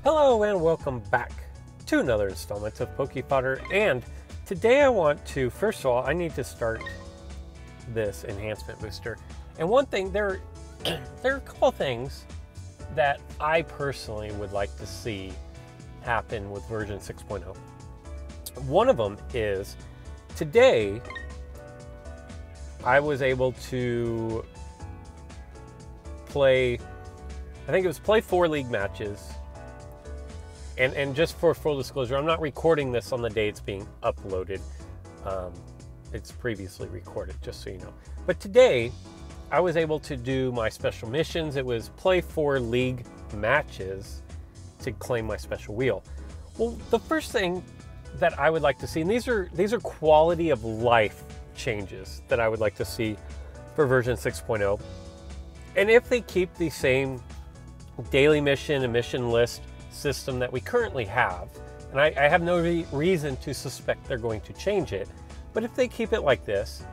Hello and welcome back to another installment of Fodder. And today I want to, first of all, I need to start this enhancement booster. And one thing, there are a couple things that I personally would like to see happen with version 6.0. One of them is today I was able to play, I think it was play 4 league matches. And just for full disclosure, I'm not recording this on the day it's being uploaded. It's previously recorded, just so you know. But today, I was able to do my special missions. It was play 4 league matches to claim my special wheel. Well, the first thing that I would like to see, and these are quality of life changes that I would like to see for version 6.0. And if they keep the same daily mission and mission list system that we currently have, and I have no reason to suspect they're going to change it, but if they keep it like this,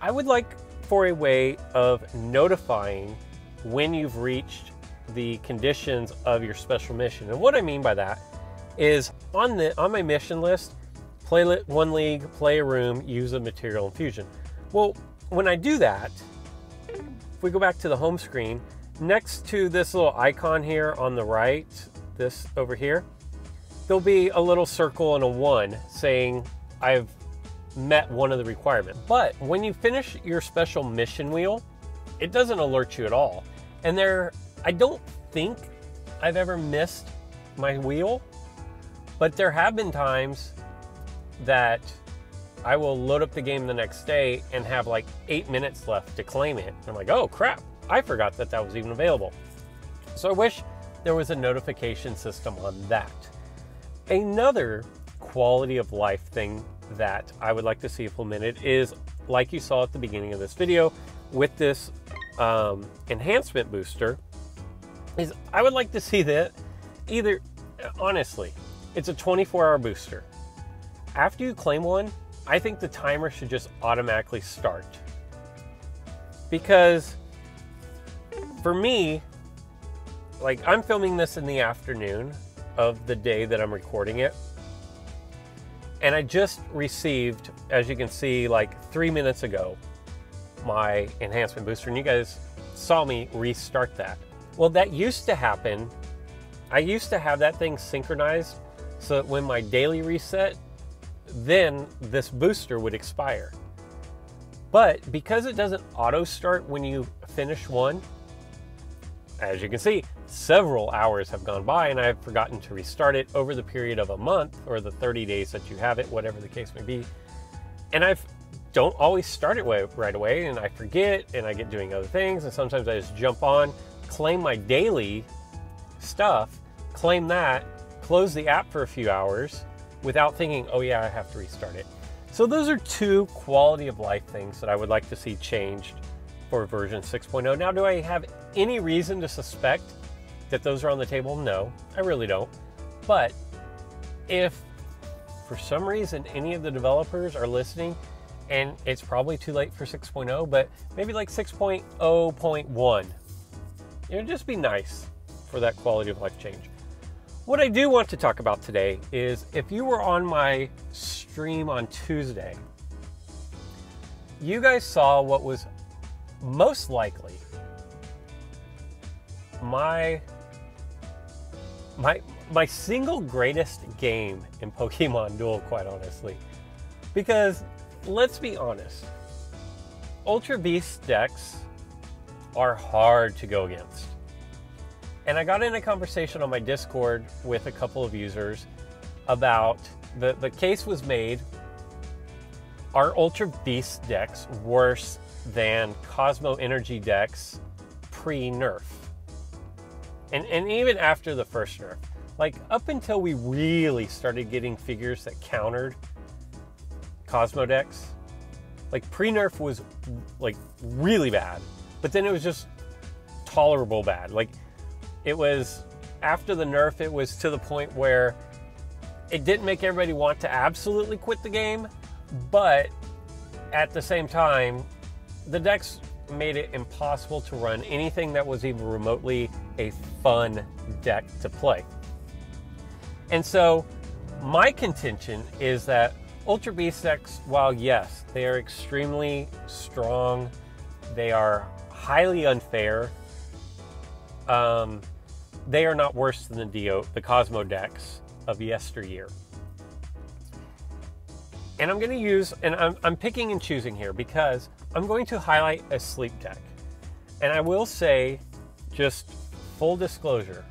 I would like for a way of notifying when you've reached the conditions of your special mission. And what I mean by that is on my mission list, play 1 league, play a room, use a material infusion. Well, when I do that, if we go back to the home screen, next to this little icon here on the right, this over here, there'll be a little circle and a 1 saying I've met one of the requirements. But when you finish your special mission wheel, it doesn't alert you at all. And I don't think I've ever missed my wheel, but there have been times that I will load up the game the next day and have like 8 minutes left to claim it. I'm like, oh crap, I forgot that was even available. So I wish there was a notification system on that. Another quality of life thing that I would like to see implemented is, like you saw at the beginning of this video with this enhancement booster, is I would like to see that either, honestly, it's a 24-hour booster. After you claim one, I think the timer should just automatically start. Because for me, like, I'm filming this in the afternoon of the day that I'm recording it. And I just received, as you can see, like 3 minutes ago, my enhancement booster. And you guys saw me restart that. Well, that used to happen. I used to have that thing synchronized so that when my daily reset, then this booster would expire. But because it doesn't auto start when you finish one, as you can see, several hours have gone by and I've forgotten to restart it over the period of a month or the 30 days that you have it, whatever the case may be. And I don't always start it right away, and I forget, and I get doing other things, and sometimes I just jump on, claim my daily stuff, claim that, close the app for a few hours without thinking, oh yeah, I have to restart it. So those are 2 quality of life things that I would like to see changed for version 6.0. Now, do I have any reason to suspect that those are on the table? No, I really don't. But if for some reason any of the developers are listening, and it's probably too late for 6.0, but maybe like 6.0.1, it would just be nice for that quality of life change. What I do want to talk about today is, if you were on my stream on Tuesday, you guys saw what was most likely my single greatest game in Pokemon Duel, quite honestly. Because let's be honest, Ultra Beast decks are hard to go against. And I got in a conversation on my Discord with a couple of users about the case was made, are Ultra Beast decks worse than Cosmo Energy decks pre-nerf? And even after the first nerf, like up until we really started getting figures that countered Cosmo decks, like pre-nerf was like really bad, but then it was just tolerable bad. Like, it was, after the nerf, it was to the point where it didn't make everybody want to absolutely quit the game, but at the same time, the decks made it impossible to run anything that was even remotely a fun deck to play. And so my contention is that Ultra Beast decks, while yes, they are extremely strong, they are highly unfair, they are not worse than the Cosmo decks of yesteryear. And I'm going to use, and I'm picking and choosing here because I'm going to highlight a sleep deck. And I will say, just full disclosure,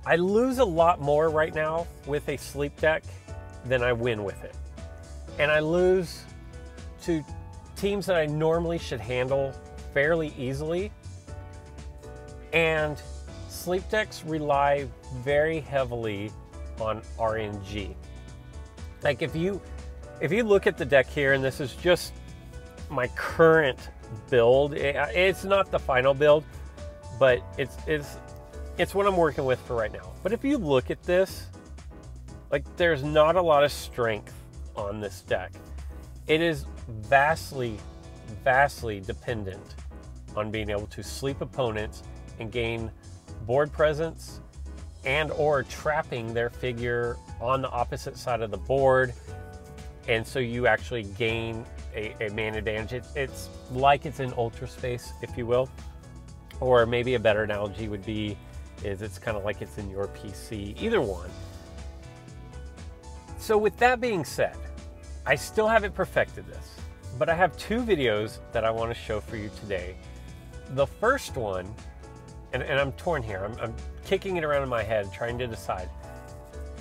I lose a lot more right now with a sleep deck than I win with it. And I lose to teams that I normally should handle fairly easily. And sleep decks rely very heavily on RNG. Like if you look at the deck here, and this is just my current build, it's not the final build, but it's what I'm working with for right now. But if you look at this, like there's not a lot of strength on this deck. It is vastly dependent on being able to sleep opponents and gain board presence and or trapping their figure on the opposite side of the board, and so you actually gain a mana advantage. It's like it's in Ultra Space, if you will, or maybe a better analogy would be is it's kind of like it's in your PC, either one. So with that being said, I still haven't perfected this, but I have two videos that I want to show for you today. The first one, and I'm torn here, I'm kicking it around in my head trying to decide.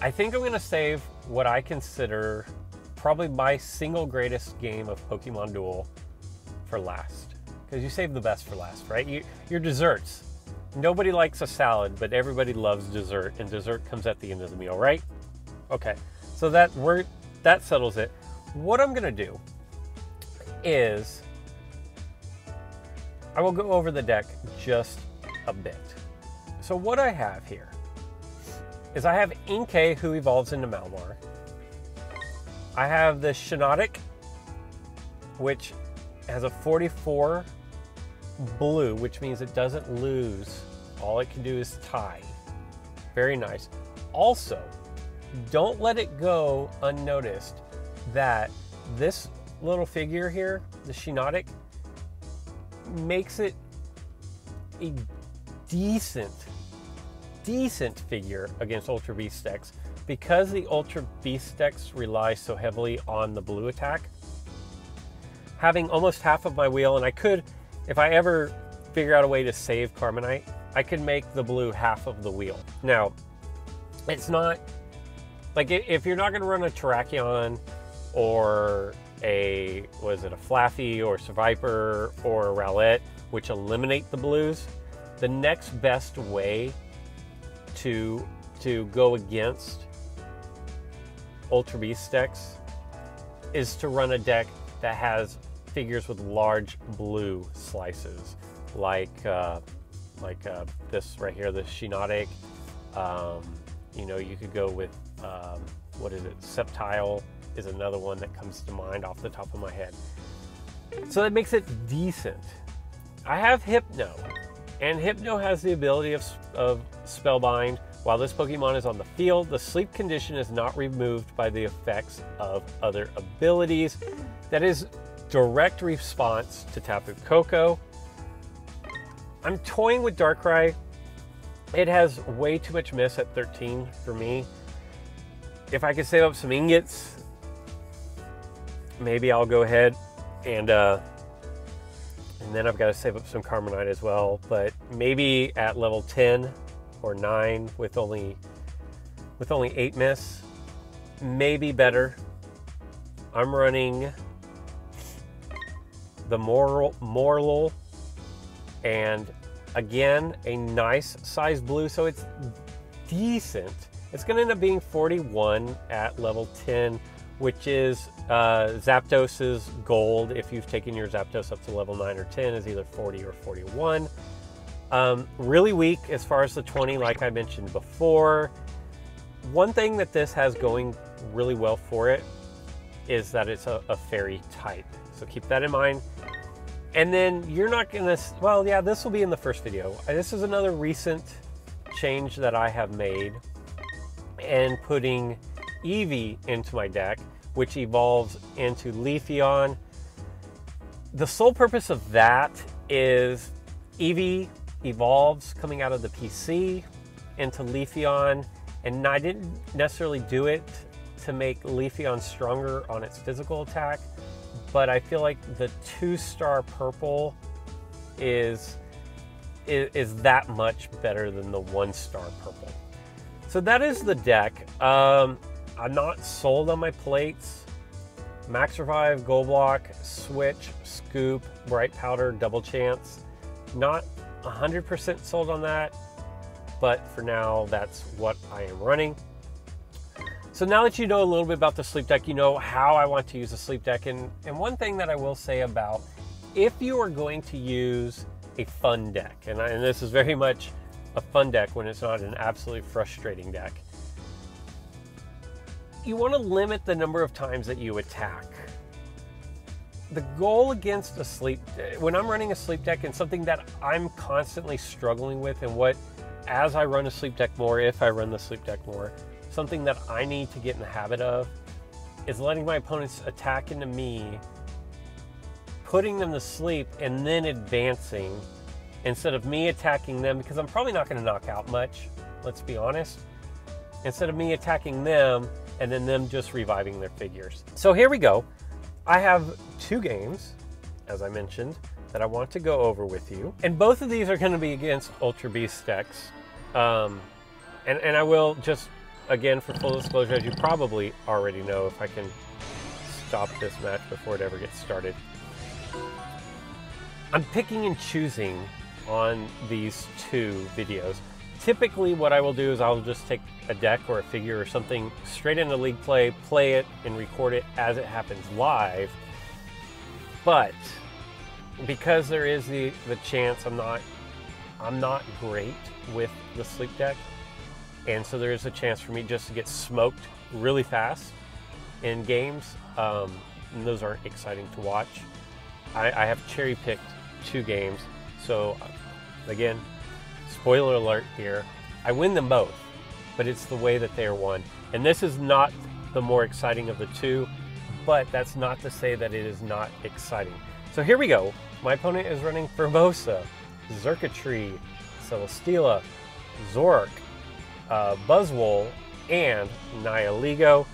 I think I'm going to save what I consider probably my single greatest game of Pokemon Duel for last, because you save the best for last, right? Your desserts. Nobody likes a salad, but everybody loves dessert, and dessert comes at the end of the meal, right? Okay, so that settles it. What I'm going to do is I will go over the deck just a bit. So what I have here is I have Inkay, who evolves into Malmar. I have the Shiinotic, which has a 44 blue, which means it doesn't lose. All it can do is tie. Very nice. Also, don't let it go unnoticed that this little figure here, the Shiinotic, makes it a decent figure against Ultra Beast decks, because the Ultra Beast decks rely so heavily on the blue attack. Having almost half of my wheel, and I could, if I ever figure out a way to save Carmenite, I could make the blue half of the wheel. Now, it's not, like if you're not gonna run a Terrakion or a Flaffy or Survivor or a Rowlet, which eliminate the blues, the next best way to go against Ultra Beast decks is to run a deck that has figures with large blue slices, like this right here, the Shiinotic. You know, you could go with what is it? Sceptile is another one that comes to mind off the top of my head. So that makes it decent. I have Hypno, and Hypno has the ability of Spellbind. While this Pokemon is on the field, the sleep condition is not removed by the effects of other abilities. That is direct response to Tapu Koko. I'm toying with Darkrai. It has way too much miss at 13 for me. If I could save up some ingots, maybe I'll go ahead and then I've got to save up some Carmenite as well. But maybe at level 10 or 9 with only 8 miss, maybe better. I'm running the Morlul, and again, a nice size blue, so it's decent. It's going to end up being 41 at level 10, which is Zapdos's gold. If you've taken your Zapdos up to level 9 or 10, is either 40 or 41. Really weak as far as the 20, like I mentioned before. One thing that this has going really well for it is that it's a fairy type. So keep that in mind. And then you're not gonna, well, yeah, this will be in the first video. This is another recent change that I have made, and putting Eevee into my deck, which evolves into Leafeon. The sole purpose of that is Eevee evolves coming out of the PC into Leafeon, and I didn't necessarily do it to make Leafeon stronger on its physical attack, but I feel like the 2-star purple is that much better than the 1-star purple. So that is the deck. I'm not sold on my plates. Max Revive, Gold Block, Switch, Scoop, Bright Powder, Double Chance. Not 100% sold on that, but for now, that's what I am running. So now that you know a little bit about the sleep deck, you know how I want to use the sleep deck. And one thing that I will say about, if you are going to use a fun deck, and this is very much a fun deck when it's not an absolutely frustrating deck, you want to limit the number of times that you attack. The goal against a sleep, when I'm running a sleep deck, and something that I'm constantly struggling with, and what, as I run a sleep deck more, if I run the sleep deck more, something that I need to get in the habit of is letting my opponents attack into me, putting them to sleep, and then advancing instead of me attacking them, because I'm probably not going to knock out much, let's be honest, instead of me attacking them and then them just reviving their figures. So here we go. I have 2 games, as I mentioned, that I want to go over with you. And both of these are going to be against Ultra Beast decks. And I will just, again, for full disclosure, as you probably already know, if I can stop this match before it ever gets started, I'm picking and choosing on these 2 videos. Typically what I will do is I'll just take a deck or a figure or something straight into League Play, play it and record it as it happens live. But because there is the chance I'm not great with the sleep deck, and so there is a chance for me just to get smoked really fast in games, and those aren't exciting to watch. I have cherry picked 2 games, so again, spoiler alert here, I win them both, but it's the way that they are won. And this is not the more exciting of the 2, but that's not to say that it is not exciting. So here we go. My opponent is running Formosa, Xurkitree, Celesteela, Zork, Buzzwole, and Nihilego.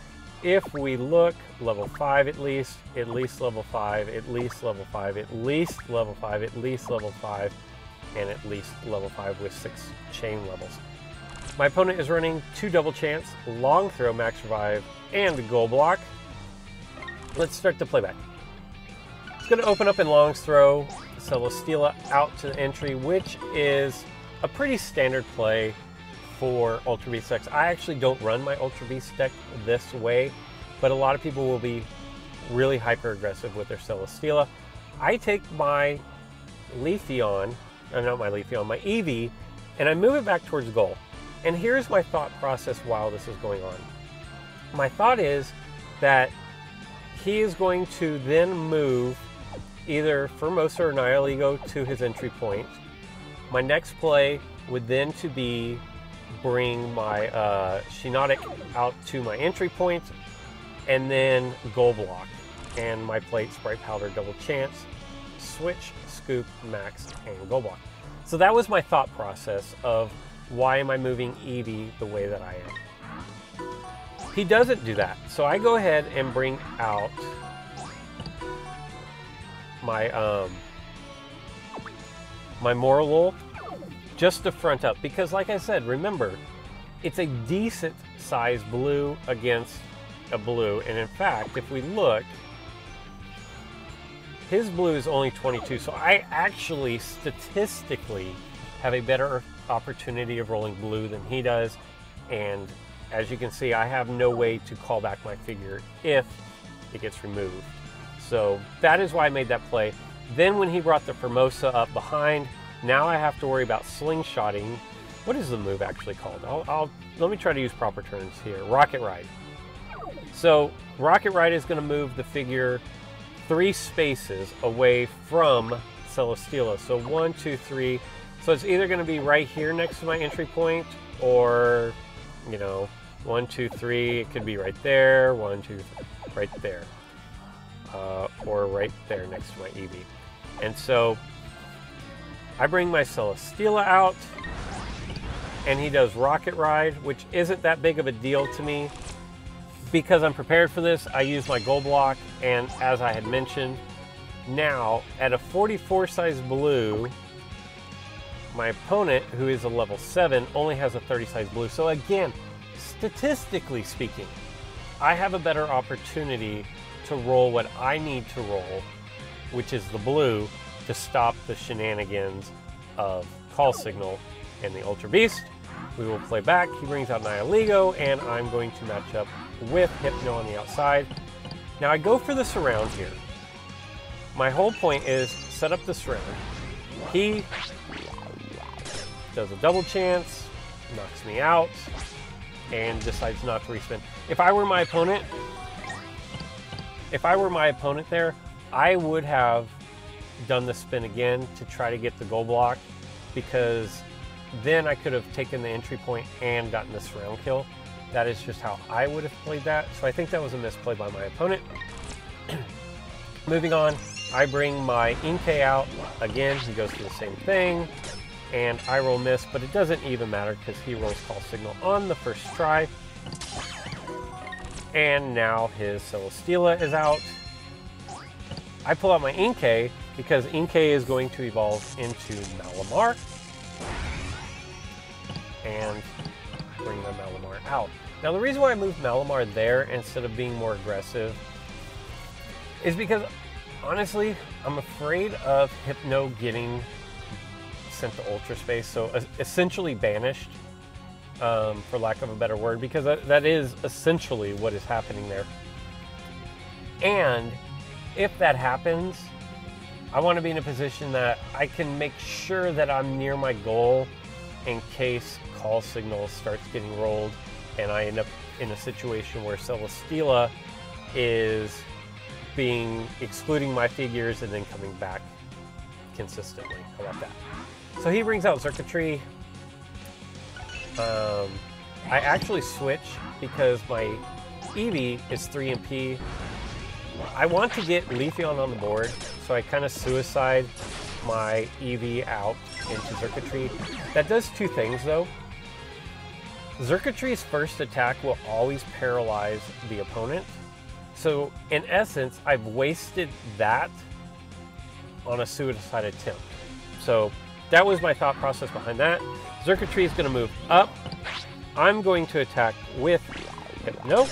If we look, level 5 at least level 5, at least level 5, at least level 5, at least level 5, and at least level 5 with 6 chain levels. My opponent is running 2 Double Chance, Long Throw, Max Revive, and Gold Block. Let's start the playback. It's going to open up in Long Throw, Celesteela out to the entry, which is a pretty standard play for Ultra Beast decks. I actually don't run my Ultra Beast deck this way, but a lot of people will be really hyper aggressive with their Celesteela. I take my Leafeon, not my Leafeon, my Eevee, and I move it back towards goal. And here's my thought process while this is going on. My thought is that he is going to then move either Formosa or Nihilego to his entry point. My next play would then to be bring my Shiinotic out to my entry point, and then Gold Block, and my plate Bright Powder, Double Chance, Switch, Scoop, Max, and Gold Block. So that was my thought process of why am I moving Eevee the way that I am. He doesn't do that, so I go ahead and bring out my my Morlul just to front up, because like I said, remember, it's a decent size blue against a blue, and in fact, if we look, his blue is only 22, so I actually statistically have a better opportunity of rolling blue than he does, and as you can see, I have no way to call back my figure if it gets removed. So that is why I made that play. Then when he brought the Formosa up behind, now I have to worry about slingshotting. What is the move actually called? Let me try to use proper terms here. Rocket Ride. So Rocket Ride is going to move the figure 3 spaces away from Celesteela. So 1, 2, 3. So it's either going to be right here next to my entry point, or, you know, 1, 2, 3. It could be right there. 1, 2, 3, right there. Or right there next to my Eevee. And so I bring my Celesteela out, and he does Rocket Ride, which isn't that big of a deal to me. Because I'm prepared for this, I use my gold block, and as I had mentioned, now at a 44 size blue, my opponent, who is a level 7, only has a 30 size blue. So again, statistically speaking, I have a better opportunity to roll what I need to roll, which is the blue, to stop the shenanigans of Call Signal and the Ultra Beast. We will play back. He brings out Nihilego, and I'm going to match up with Hypno on the outside. Now I go for the surround here. My whole point is set up the surround. He does a double chance, knocks me out, and decides not to respin. If I were my opponent there, I would have done the spin again to try to get the gold block, because then I could have taken the entry point and gotten the surround kill. That is just how I would have played that. So I think that was a misplay by my opponent. Moving on, I bring my Inkay out. Again, he goes through the same thing, and I roll miss, but it doesn't even matter because he rolls Call Signal on the first try. And now his Celesteela is out. I pull out my Inkay because Inkay is going to evolve into Malamar, and bring my Malamar out. Now the reason why I moved Malamar there instead of being more aggressive is because, honestly, I'm afraid of Hypno getting sent to Ultra Space, so essentially banished, for lack of a better word, because that is essentially what is happening there. And if that happens, I want to be in a position that I can make sure that I'm near my goal in case Call Signal starts getting rolled and I end up in a situation where Celesteela is excluding my figures and then coming back consistently. How about that? So he brings out Circuitry. I actually switch because my Eevee is 3 MP. I want to get Leafeon on the board, so I kind of suicide my Eevee out into Circuitry. That does 2 things though. Circuitry's first attack will always paralyze the opponent. So in essence, I've wasted that on a suicide attempt. So that was my thought process behind that. Circuitry is going to move up. I'm going to attack with Hypno,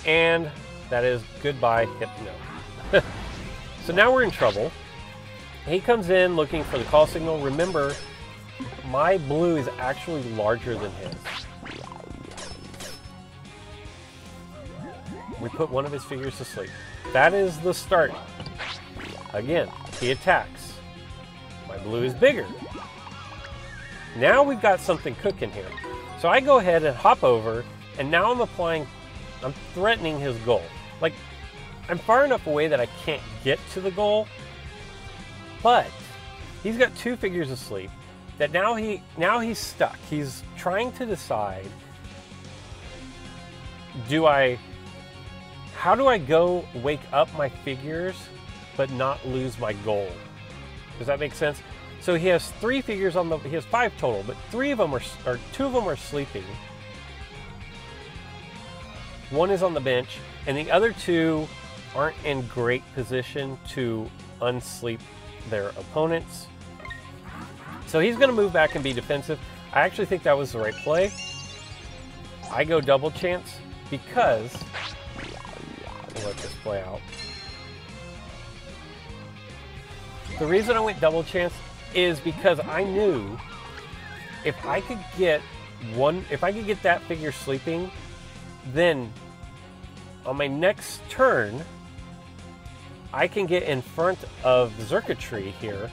and that is goodbye Hypno. So now we're in trouble. He comes in looking for the Call Signal. Remember, my blue is actually larger than his. We put one of his figures to sleep. That is the start. Again, he attacks. My blue is bigger. Now we've got something cooking here. So I go ahead and hop over, and now I'm threatening his goal. Like, I'm far enough away that I can't get to the goal, but he's got 2 figures asleep that now he's stuck. He's trying to decide, how do I go wake up my figures but not lose my goal? Does that make sense? So he has 3 figures he has 5 total, but 2 of them are sleeping. 1 is on the bench, and the other 2 aren't in great position to unsleep their opponents. So he's going to move back and be defensive. I actually think that was the right play. I go double chance because, we'll let this play out. The reason I went double chance is because I knew if I could get that figure sleeping, then on my next turn, I can get in front of Circuitry here,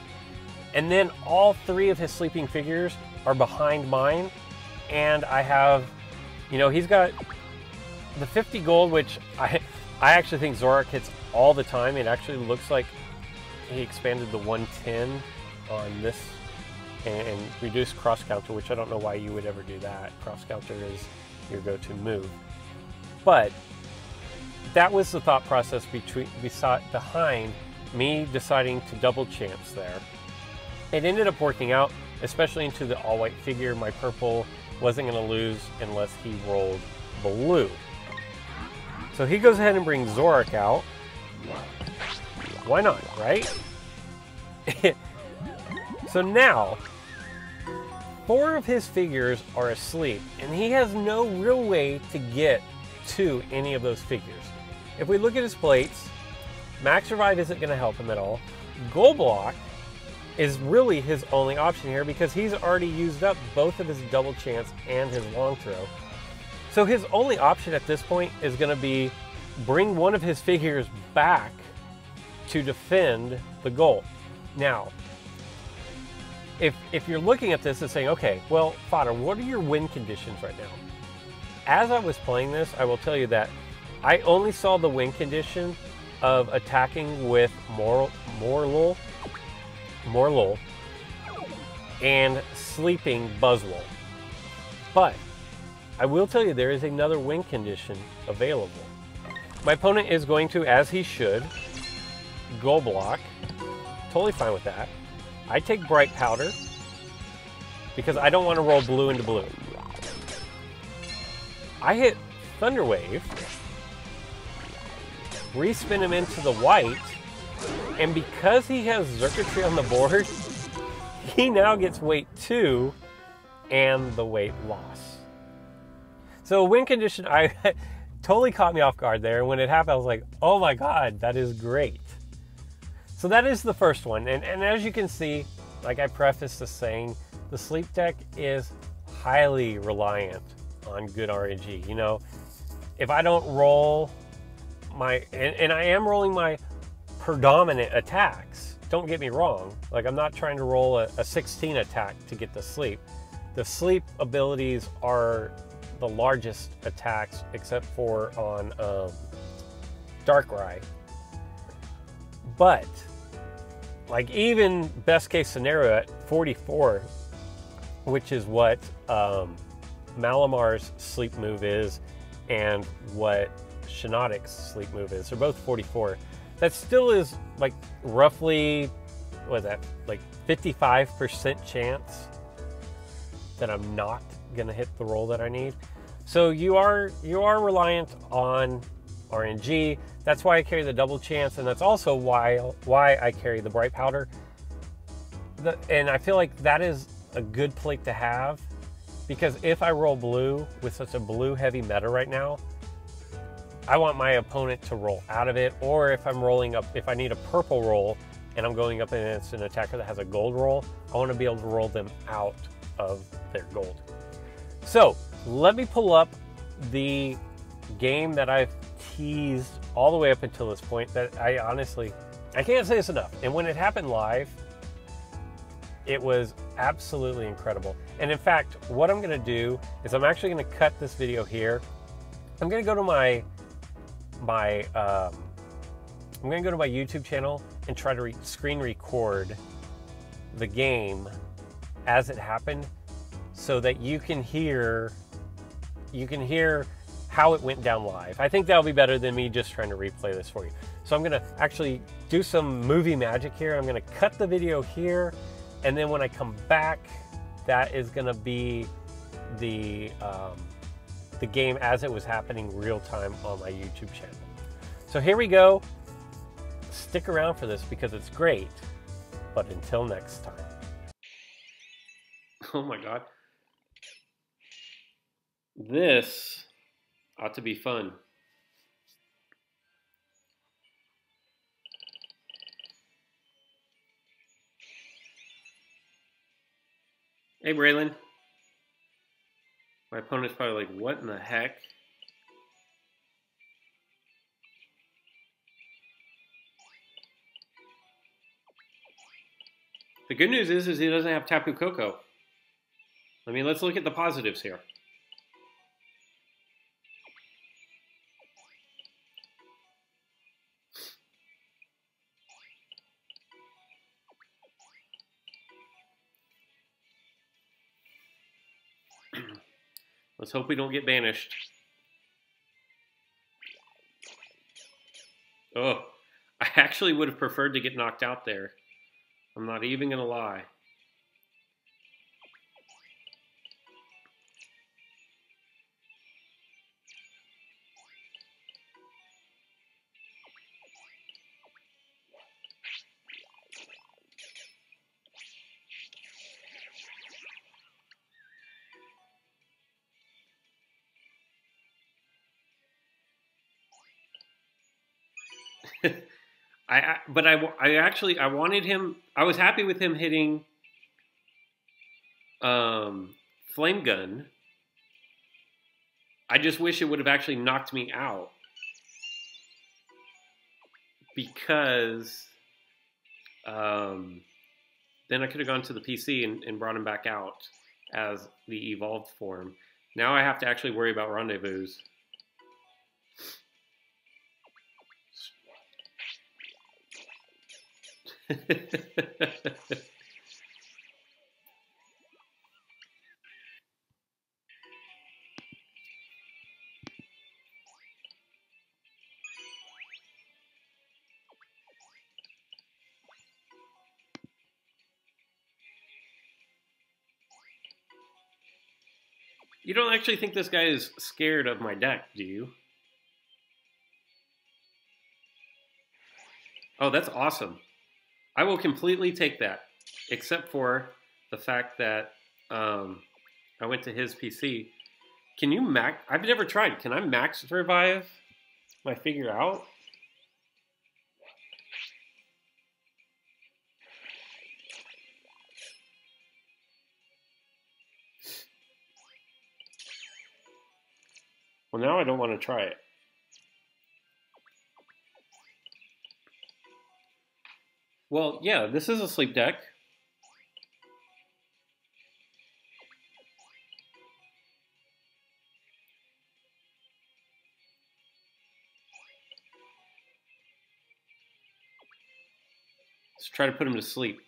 and then all 3 of his sleeping figures are behind mine, and I have, he's got the 50 gold, which I actually think Zorak hits all the time. It actually looks like he expanded the 110 on this and reduced cross counter, which I don't know why you would ever do that. Cross counter is your go-to move. But that was the thought process behind me deciding to double chance there. It ended up working out, especially into the all-white figure. My purple wasn't going to lose unless he rolled blue. So he goes ahead and brings Zorak out. Why not, right? So now, 4 of his figures are asleep, and he has no real way to get to any of those figures. If we look at his plates, Max Revive isn't going to help him at all. Goal Block is really his only option here because he's already used up both of his double chance and his long throw. So his only option at this point is going to be bring one of his figures back to defend the goal. Now, if you're looking at this and saying, okay, well, Fodder, what are your win conditions right now? As I was playing this, I will tell you that I only saw the win condition of attacking with Morlul and sleeping Buzzwole. But I will tell you there is another win condition available. My opponent is going to, as he should, Goal Block. Totally fine with that. I take Bright Powder because I don't want to roll blue into blue. I hit Thunder Wave, respin him into the white, and because he has Circuitry on the board, he now gets weight 2 and the weight loss. So win condition, totally caught me off guard there. And when it happened, I was like, oh my God, that is great. So that is the first one. And as you can see, like I prefaced this saying, the sleep deck is highly reliant on good RNG. You know, if I don't roll my, and I am rolling my predominant attacks, don't get me wrong. Like I'm not trying to roll a 16 attack to get the sleep. The sleep abilities are the largest attacks except for on Darkrai. But like even best case scenario at 44, which is what Malamar's sleep move is and what Shiinotic's sleep move is, they're both 44. That still is like roughly, what is that, like 55% chance that I'm not gonna hit the roll that I need. So you are reliant on RNG. That's why I carry the double chance, and that's also why I carry the Bright Powder. And I feel like that is a good plate to have, because if I roll blue with such a blue heavy meta right now, I want my opponent to roll out of it, or if I'm rolling up, if I need a purple roll and I'm going up against an attacker that has a gold roll, I want to be able to roll them out of their gold. So let me pull up the game that I've teased all the way up until this point that I can't say this enough. And when it happened live, it was absolutely incredible. And in fact, what I'm going to do is I'm actually going to cut this video here. I'm going to go to my YouTube channel and try to screen record the game as it happened, so that you can hear how it went down live. I think that'll be better than me just trying to replay this for you. So I'm gonna actually do some movie magic here. I'm gonna cut the video here, and then when I come back, that is gonna be the game as it was happening real time on my YouTube channel. So here we go. Stick around for this because it's great. But until next time. Oh my God. This ought to be fun. Hey, Braylon. My opponent's probably like, what in the heck? The good news is he doesn't have Tapu Koko. I mean, let's look at the positives here. Let's hope we don't get banished. Oh, I actually would have preferred to get knocked out there. I'm not even going to lie. I wanted him. I was happy with him hitting flame gun. I just wish it would have actually knocked me out, because then I could have gone to the PC and brought him back out as the evolved form. Now I have to actually worry about rendezvous. You don't actually think this guy is scared of my deck, do you? Oh, that's awesome. I will completely take that, except for the fact that I went to his PC. Can you max? I've never tried. Can I max revive my figure out? Well, now I don't want to try it. Well, yeah, this is a sleep deck. Let's try to put him to sleep.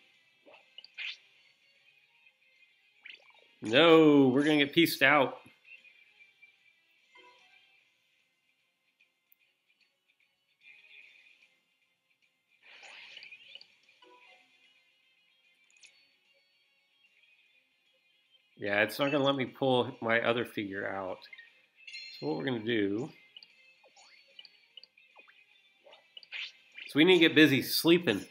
No, we're going to get pieced out. Yeah, it's not going to let me pull my other figure out. So what we're going to do... So we need to get busy sleeping.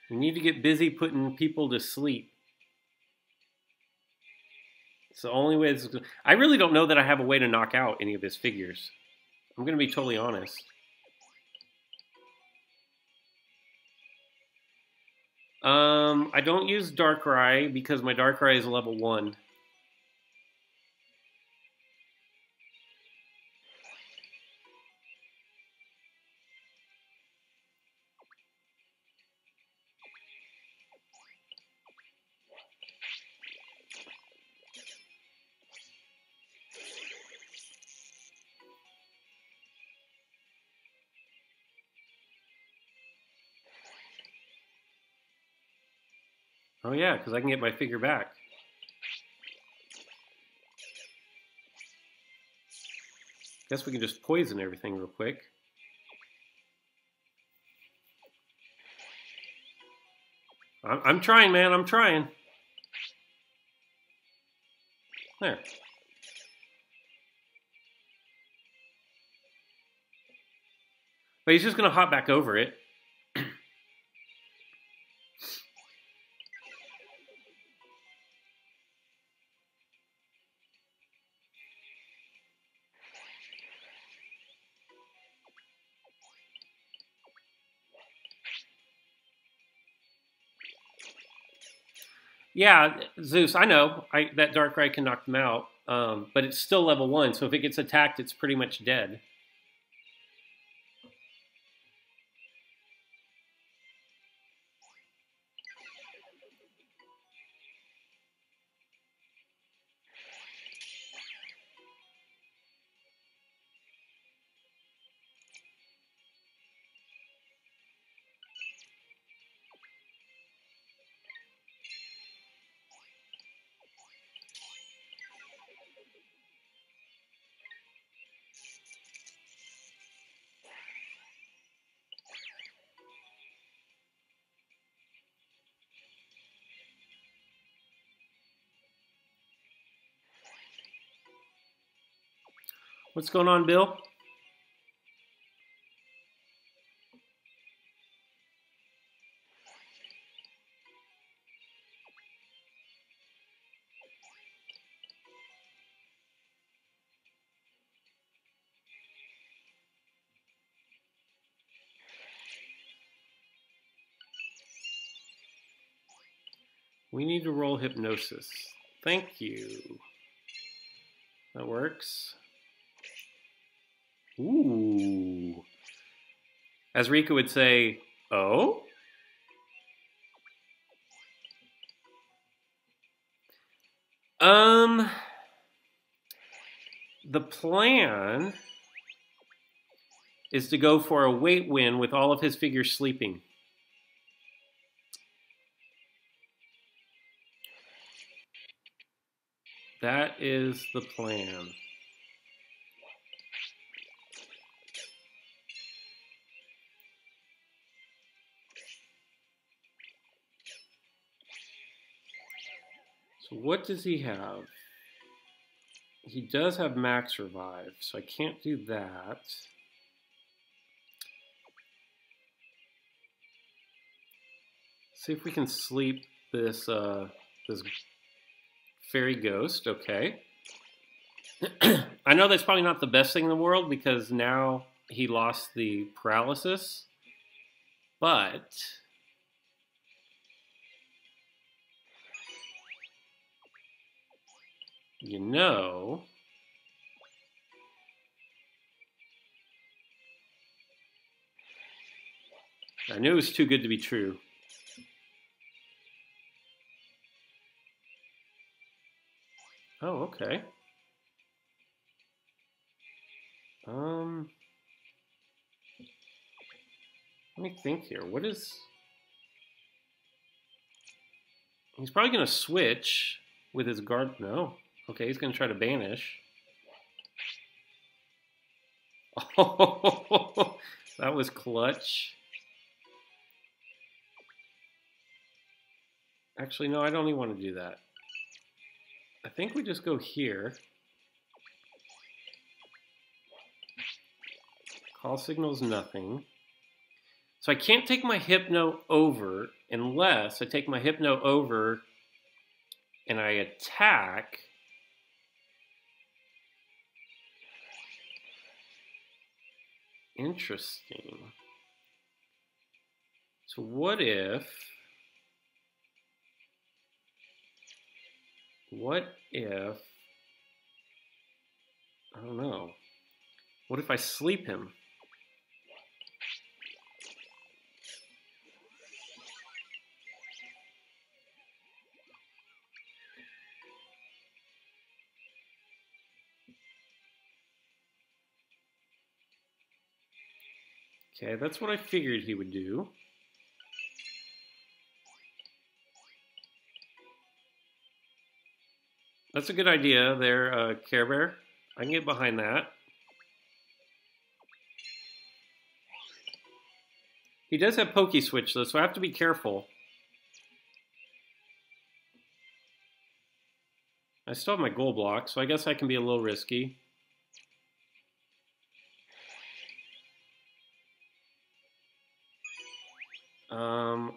We need to get busy putting people to sleep. It's the only way. I really don't know that I have a way to knock out any of his figures. I'm going to be totally honest. I don't use Darkrai because my Darkrai is level 1. Oh yeah, because I can get my figure back. Guess we can just poison everything real quick. I'm trying, man. I'm trying. There. But he's just going to hop back over it. Yeah, Zeus, I know that Darkrai can knock them out, but it's still level 1, so if it gets attacked, it's pretty much dead. What's going on, Bill? We need to roll hypnosis. Thank you. That works. Ooh. As Rika would say, oh? The plan is to go for a weight win with all of his figures sleeping. That is the plan. So what does he have? He does have max revive, so I can't do that. See if we can sleep this this fairy ghost. Okay. I know that's probably not the best thing in the world because now he lost the paralysis, but you know, I knew it was too good to be true. Oh, okay. Let me think here. What is... He's probably going to switch with his guard... No. Okay, he's going to try to banish. Oh, that was clutch. Actually, no, I don't even want to do that. I think we just go here. Call signal's nothing. So I can't take my Hypno over unless I take my Hypno over and I attack. Interesting. So what if... I don't know. What if I sleep him? Okay, that's what I figured he would do. That's a good idea there, Care Bear. I can get behind that. He does have Poke Switch, though, so I have to be careful. I still have my goal block, so I guess I can be a little risky.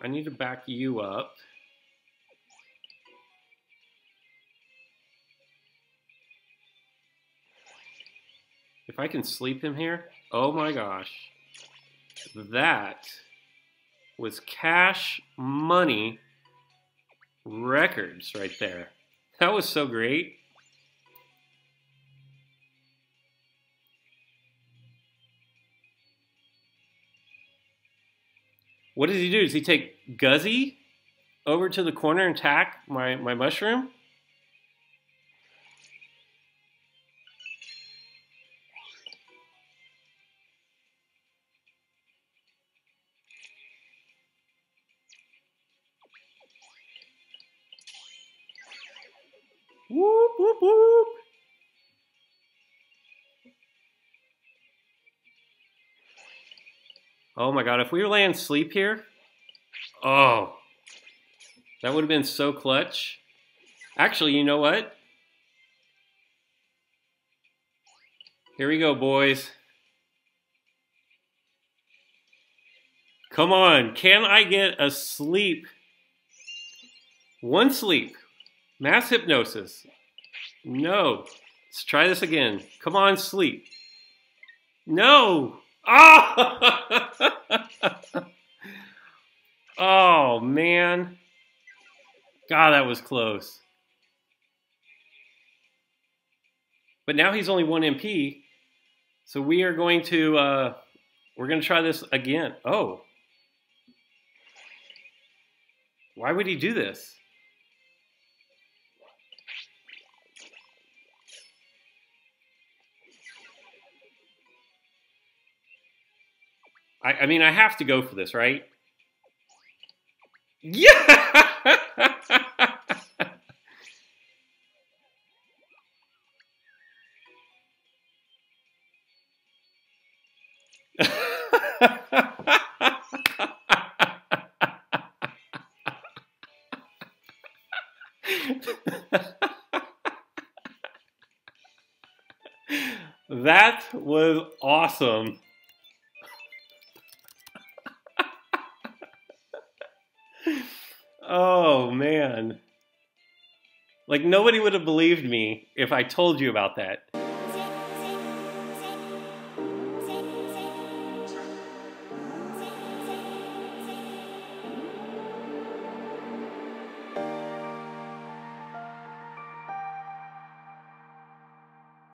I need to back you up. If I can sleep him here, oh my gosh. That was cash money records right there. That was so great. What does he do? Does he take Guzzy over to the corner and attack my mushroom? Whoop, whoop, whoop. Oh my god, if we land sleep here, oh, that would have been so clutch. Actually, you know what? Here we go, boys. Come on, can I get a sleep? One sleep. Mass hypnosis. No. Let's try this again. Come on, sleep. No. Oh! Oh, man. God, that was close. But now he's only 1 MP. So we are going to, we're going to try this again. Oh. Why would he do this? I mean, I have to go for this, right? Yeah! That was awesome. Oh, man. Like, nobody would have believed me if I told you about that.